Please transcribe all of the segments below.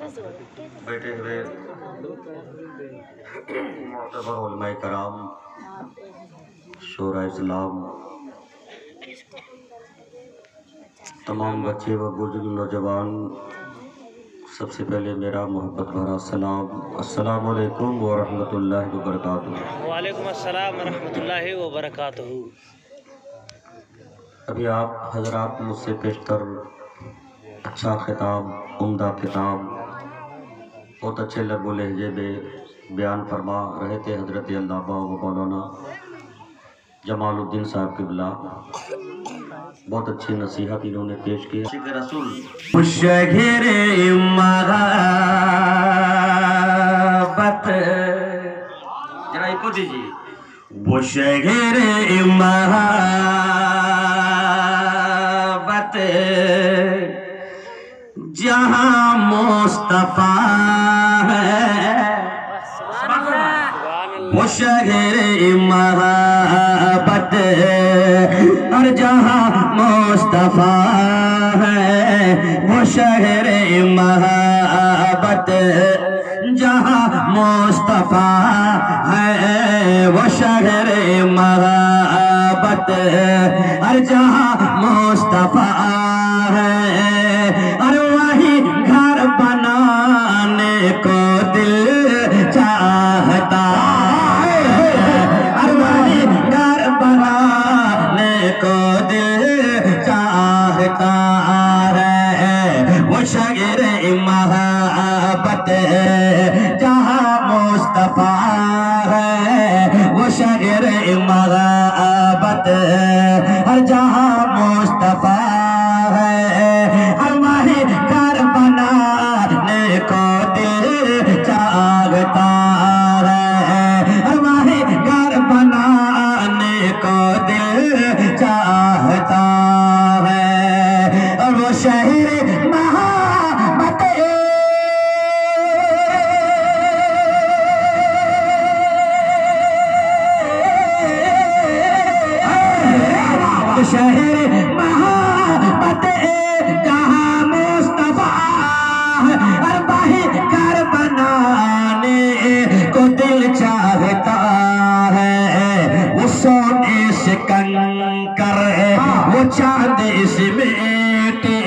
बैठे हुए मोतबर उलमाए कराम, शोरा इस्लाम, तमाम बच्चे व बुजुर्ग नौजवान, सबसे पहले मेरा मोहब्बत भरा सलाम, अस्सलाम वालेकुम व रहमतुल्लाहि व बरकातुहू। वालेकुम अस्सलाम व रहमतुल्लाहि व बरकातुहू। अभी आप हजरात मुझसे पेशतर अच्छा खिताब, उम्दा किताब, बहुत अच्छे लफ्ज़ लहजे में बयान फरमा रहे थे हज़रत अल्लामा व मौलाना जमालुद्दीन साहब क़िबला। बहुत अच्छी नसीहत इन्होंने पेश की। रसूल जरा इको दीजिए। वो शहर महाबत जहाँ मुस्तफा है, वो शहर महाबत और जहाँ मुस्तफा है, वो शहर महाबत जहाँ मुस्तफा है, वो शहर महाबत और जहाँ मुस्तफा है, और वही घर बनाने को दिल चाहता है, और वही घर बनाने को दिल चाहता है, वो शहर महाबत जहाँ मुस्तफा है, वो शहर महाबत और जहाँ मुस्तफा है, और वही घर बनाने को दिल चाहता है, और वही घर बनाने को दिल चाहता है, और वो शहर महाबत शहर महाबत जहाँ मुस्तफा है, और वही घर बनाने को दिल चाहता है, वो सोने से कंकर है, वो चांद से बेटे,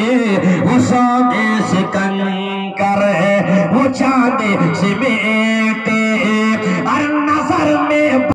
वो सोने से कंकर है, वो चांद से बेटे, और नजर में